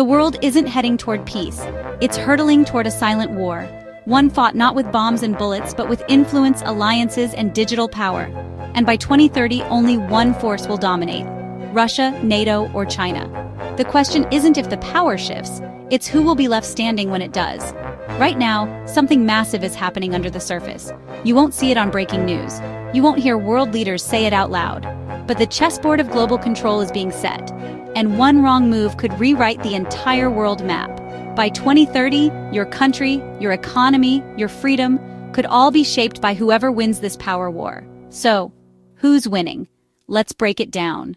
The world isn't heading toward peace. It's hurtling toward a silent war. One fought not with bombs and bullets, but with influence, alliances, and digital power. And by 2030, only one force will dominate: Russia, NATO, or China. The question isn't if the power shifts, it's who will be left standing when it does. Right now, something massive is happening under the surface. You won't see it on breaking news. You won't hear world leaders say it out loud. But the chessboard of global control is being set, and one wrong move could rewrite the entire world map. By 2030, your country, your economy, your freedom could all be shaped by whoever wins this power war. So, who's winning? Let's break it down.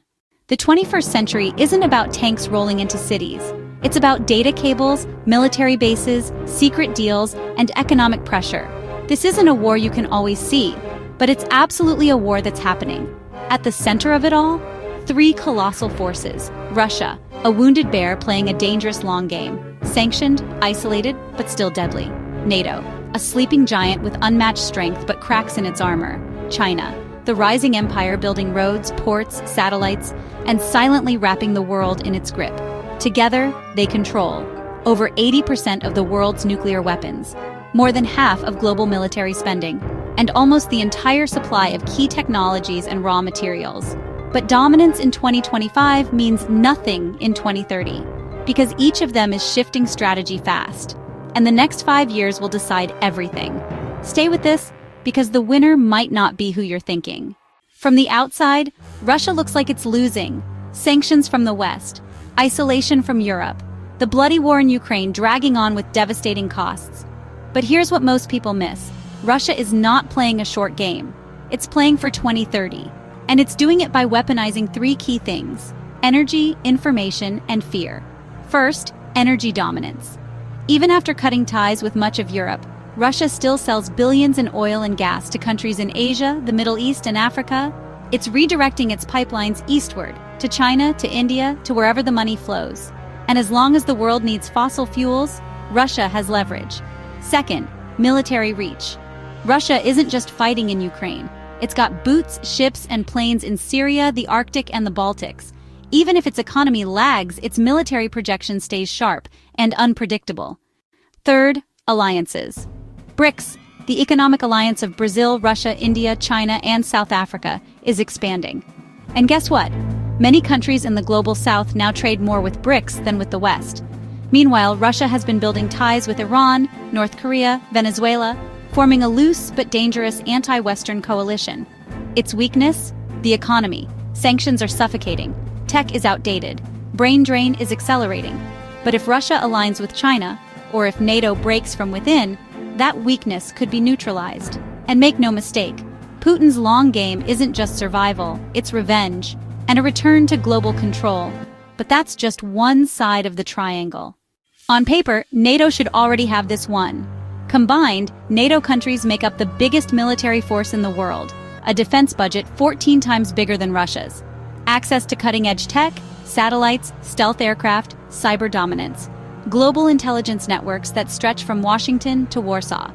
The 21st century isn't about tanks rolling into cities. It's about data cables, military bases, secret deals, and economic pressure. This isn't a war you can always see, but it's absolutely a war that's happening. At the center of it all, three colossal forces: Russia, a wounded bear playing a dangerous long game, sanctioned, isolated, but still deadly; NATO, a sleeping giant with unmatched strength but cracks in its armor; China, the rising empire building roads, ports, satellites, and silently wrapping the world in its grip. Together, they control over 80% of the world's nuclear weapons, more than half of global military spending, and almost the entire supply of key technologies and raw materials. But dominance in 2025 means nothing in 2030, because each of them is shifting strategy fast, and the next 5 years will decide everything. Stay with this, because the winner might not be who you're thinking. From the outside, Russia looks like it's losing. Sanctions from the West, isolation from Europe, the bloody war in Ukraine dragging on with devastating costs. But here's what most people miss. Russia is not playing a short game. It's playing for 2030. And it's doing it by weaponizing three key things: energy, information, and fear. First, energy dominance. Even after cutting ties with much of Europe, Russia still sells billions in oil and gas to countries in Asia, the Middle East, and Africa. It's redirecting its pipelines eastward, to China, to India, to wherever the money flows. And as long as the world needs fossil fuels, Russia has leverage. Second, military reach. Russia isn't just fighting in Ukraine. It's got boots, ships, and planes in Syria, the Arctic, and the Baltics. Even if its economy lags, its military projection stays sharp and unpredictable. Third, alliances. BRICS, the economic alliance of Brazil, Russia, India, China, and South Africa, is expanding. And guess what? Many countries in the global south now trade more with BRICS than with the West. Meanwhile, Russia has been building ties with Iran, North Korea, Venezuela, forming a loose but dangerous anti-Western coalition. Its weakness? The economy. Sanctions are suffocating. Tech is outdated. Brain drain is accelerating. But if Russia aligns with China, or if NATO breaks from within, that weakness could be neutralized. And make no mistake, Putin's long game isn't just survival, it's revenge, and a return to global control. But that's just one side of the triangle. On paper, NATO should already have this won. Combined, NATO countries make up the biggest military force in the world, a defense budget 14 times bigger than Russia's. Access to cutting-edge tech, satellites, stealth aircraft, cyber dominance. Global intelligence networks that stretch from Washington to Warsaw.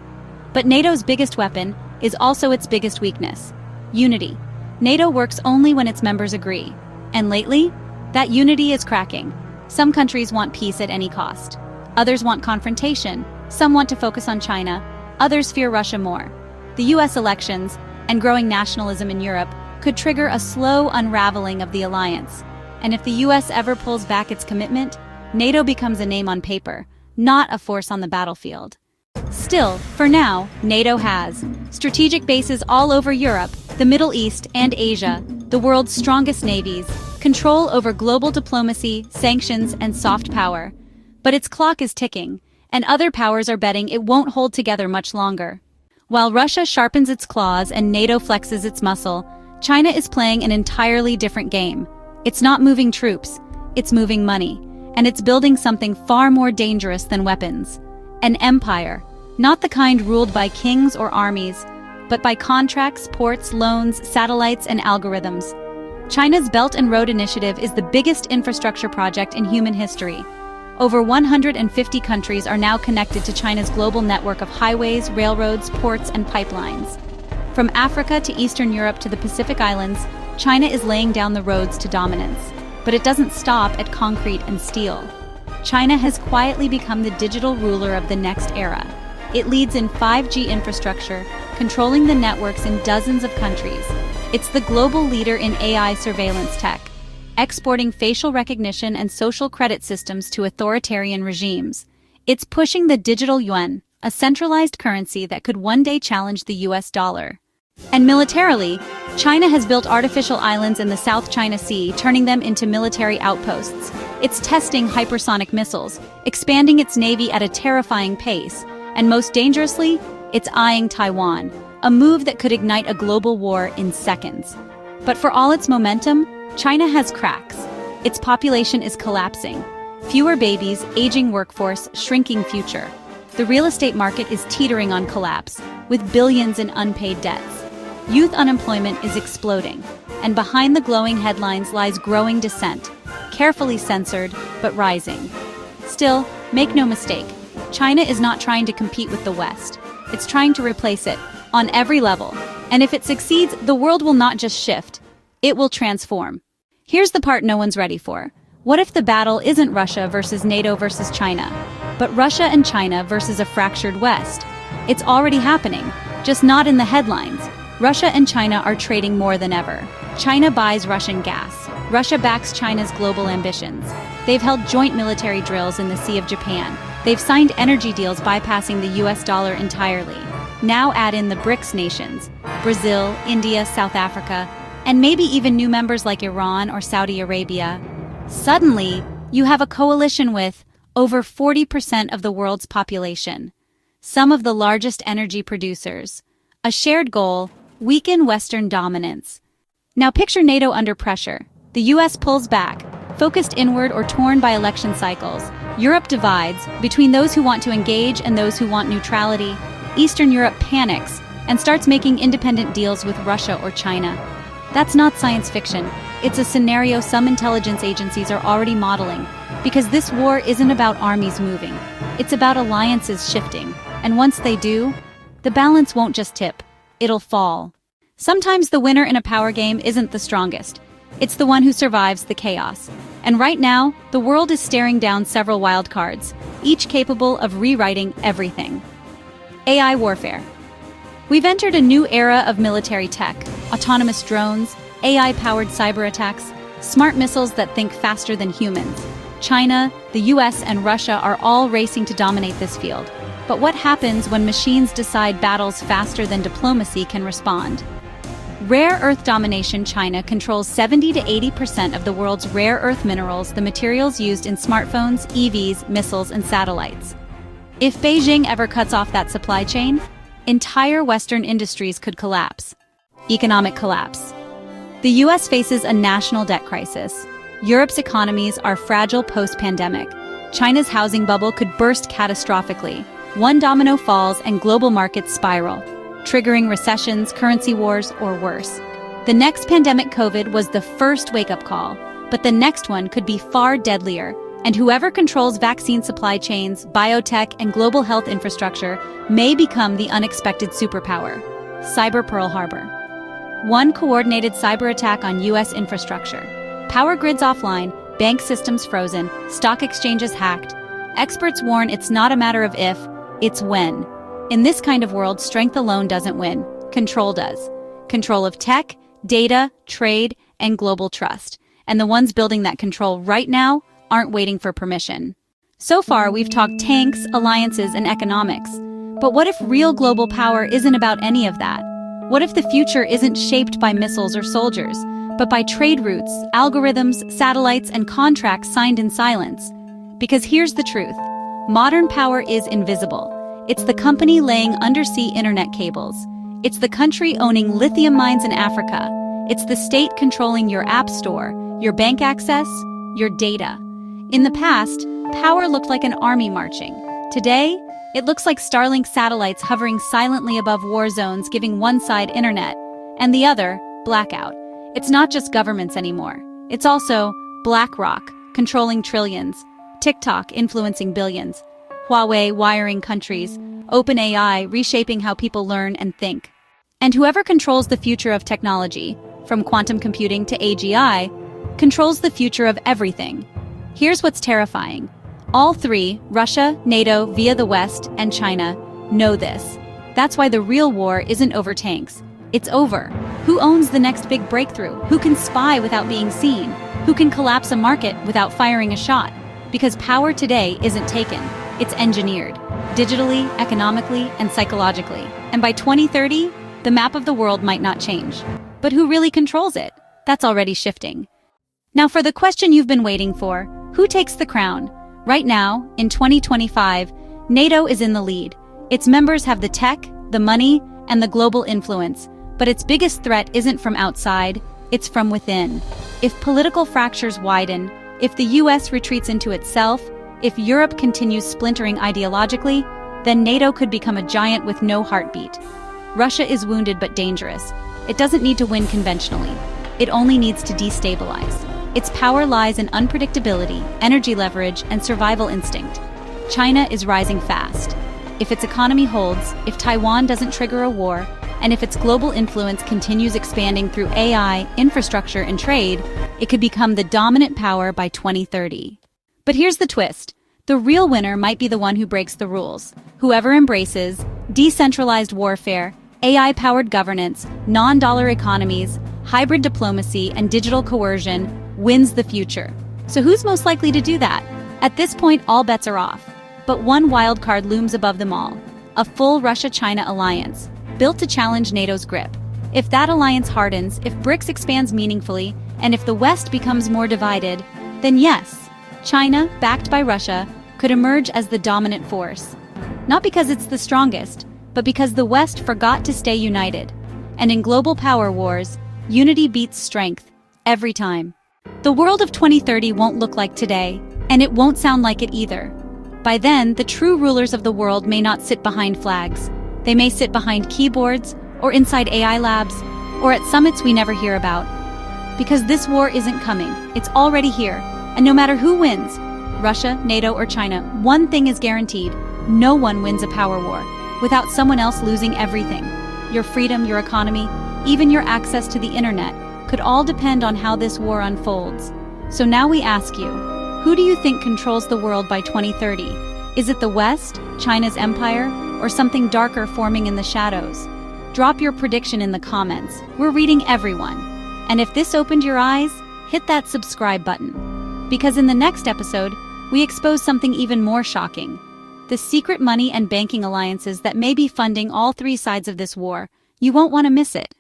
But NATO's biggest weapon is also its biggest weakness: unity. NATO works only when its members agree. And lately, that unity is cracking. Some countries want peace at any cost. Others want confrontation. Some want to focus on China. Others fear Russia more. The US elections and growing nationalism in Europe could trigger a slow unraveling of the alliance. And if the US ever pulls back its commitment, NATO becomes a name on paper, not a force on the battlefield. Still, for now, NATO has strategic bases all over Europe, the Middle East, and Asia, the world's strongest navies, control over global diplomacy, sanctions, and soft power. But its clock is ticking, and other powers are betting it won't hold together much longer. While Russia sharpens its claws and NATO flexes its muscle, China is playing an entirely different game. It's not moving troops, it's moving money, and it's building something far more dangerous than weapons. An empire, not the kind ruled by kings or armies, but by contracts, ports, loans, satellites, and algorithms. China's Belt and Road Initiative is the biggest infrastructure project in human history. Over 150 countries are now connected to China's global network of highways, railroads, ports, and pipelines. From Africa to Eastern Europe to the Pacific Islands, China is laying down the roads to dominance. But it doesn't stop at concrete and steel. China has quietly become the digital ruler of the next era. It leads in 5G infrastructure, controlling the networks in dozens of countries. It's the global leader in AI surveillance tech, exporting facial recognition and social credit systems to authoritarian regimes. It's pushing the digital yuan, a centralized currency that could one day challenge the US dollar. And militarily, China has built artificial islands in the South China Sea, turning them into military outposts. It's testing hypersonic missiles, expanding its navy at a terrifying pace, and most dangerously, it's eyeing Taiwan, a move that could ignite a global war in seconds. But for all its momentum, China has cracks. Its population is collapsing. Fewer babies, aging workforce, shrinking future. The real estate market is teetering on collapse, with billions in unpaid debts. Youth unemployment is exploding, and behind the glowing headlines lies growing dissent, carefully censored, but rising. Still, make no mistake, China is not trying to compete with the West. It's trying to replace it, on every level. And if it succeeds, the world will not just shift, it will transform. Here's the part no one's ready for. What if the battle isn't Russia versus NATO versus China, but Russia and China versus a fractured West? It's already happening, just not in the headlines. Russia and China are trading more than ever. China buys Russian gas. Russia backs China's global ambitions. They've held joint military drills in the Sea of Japan. They've signed energy deals bypassing the US dollar entirely. Now add in the BRICS nations, Brazil, India, South Africa, and maybe even new members like Iran or Saudi Arabia. Suddenly, you have a coalition with over 40% of the world's population, some of the largest energy producers. A shared goal: weaken Western dominance. Now picture NATO under pressure. The US pulls back, focused inward or torn by election cycles. Europe divides between those who want to engage and those who want neutrality. Eastern Europe panics and starts making independent deals with Russia or China. That's not science fiction. It's a scenario some intelligence agencies are already modeling, because this war isn't about armies moving. It's about alliances shifting, and once they do, the balance won't just tip, it'll fall. Sometimes the winner in a power game isn't the strongest. It's the one who survives the chaos. And right now, the world is staring down several wild cards, each capable of rewriting everything. AI warfare. We've entered a new era of military tech: autonomous drones, AI-powered cyber attacks, smart missiles that think faster than humans. China, the US, and Russia are all racing to dominate this field. But what happens when machines decide battles faster than diplomacy can respond? Rare earth domination. China controls 70 to 80% of the world's rare earth minerals, the materials used in smartphones, EVs, missiles, and satellites. If Beijing ever cuts off that supply chain, entire Western industries could collapse. Economic collapse. The US faces a national debt crisis. Europe's economies are fragile post-pandemic. China's housing bubble could burst catastrophically. One domino falls and global markets spiral, triggering recessions, currency wars, or worse. The next pandemic, COVID, was the first wake-up call, but the next one could be far deadlier, and whoever controls vaccine supply chains, biotech, and global health infrastructure may become the unexpected superpower. Cyber Pearl Harbor. One coordinated cyber attack on US infrastructure. Power grids offline, bank systems frozen, stock exchanges hacked. Experts warn it's not a matter of if, it's when. In this kind of world, strength alone doesn't win. Control does. Control of tech, data, trade, and global trust. And the ones building that control right now aren't waiting for permission. So far, we've talked tanks, alliances, and economics. But what if real global power isn't about any of that? What if the future isn't shaped by missiles or soldiers, but by trade routes, algorithms, satellites, and contracts signed in silence? Because here's the truth. Modern power is invisible. It's the company laying undersea internet cables. It's the country owning lithium mines in Africa. It's the state controlling your app store, your bank access, your data. In the past, power looked like an army marching. Today, it looks like Starlink satellites hovering silently above war zones, giving one side internet, and the other, blackout. It's not just governments anymore. It's also BlackRock, controlling trillions, TikTok influencing billions, Huawei wiring countries, OpenAI reshaping how people learn and think. And whoever controls the future of technology, from quantum computing to AGI, controls the future of everything. Here's what's terrifying. All three, Russia, NATO, via the West, and China, know this. That's why the real war isn't over tanks. It's over. Who owns the next big breakthrough? Who can spy without being seen? Who can collapse a market without firing a shot? Because power today isn't taken, it's engineered. Digitally, economically, and psychologically. And by 2030, the map of the world might not change. But who really controls it? That's already shifting. Now for the question you've been waiting for, who takes the crown? Right now, in 2025, NATO is in the lead. Its members have the tech, the money, and the global influence. But its biggest threat isn't from outside, it's from within. If political fractures widen, if the US retreats into itself, if Europe continues splintering ideologically, then NATO could become a giant with no heartbeat. Russia is wounded but dangerous. It doesn't need to win conventionally. It only needs to destabilize. Its power lies in unpredictability, energy leverage, and survival instinct. China is rising fast. If its economy holds, if Taiwan doesn't trigger a war, and if its global influence continues expanding through AI, infrastructure, and trade, it could become the dominant power by 2030. But here's the twist. The real winner might be the one who breaks the rules. Whoever embraces decentralized warfare, AI-powered governance, non-dollar economies, hybrid diplomacy, and digital coercion wins the future. So who's most likely to do that? At this point, all bets are off. But one wild card looms above them all. A full Russia-China alliance, built to challenge NATO's grip. If that alliance hardens, if BRICS expands meaningfully, and if the West becomes more divided, then yes, China, backed by Russia, could emerge as the dominant force. Not because it's the strongest, but because the West forgot to stay united. And in global power wars, unity beats strength, every time. The world of 2030 won't look like today, and it won't sound like it either. By then, the true rulers of the world may not sit behind flags. They may sit behind keyboards, or inside AI labs, or at summits we never hear about. Because this war isn't coming, it's already here. And no matter who wins, Russia, NATO, or China, one thing is guaranteed: no one wins a power war without someone else losing everything. Your freedom, your economy, even your access to the internet could all depend on how this war unfolds. So now we ask you, who do you think controls the world by 2030? Is it the West, China's empire, or something darker forming in the shadows? Drop your prediction in the comments. We're reading everyone. And if this opened your eyes, hit that subscribe button. Because in the next episode, we expose something even more shocking. The secret money and banking alliances that may be funding all three sides of this war. You won't want to miss it.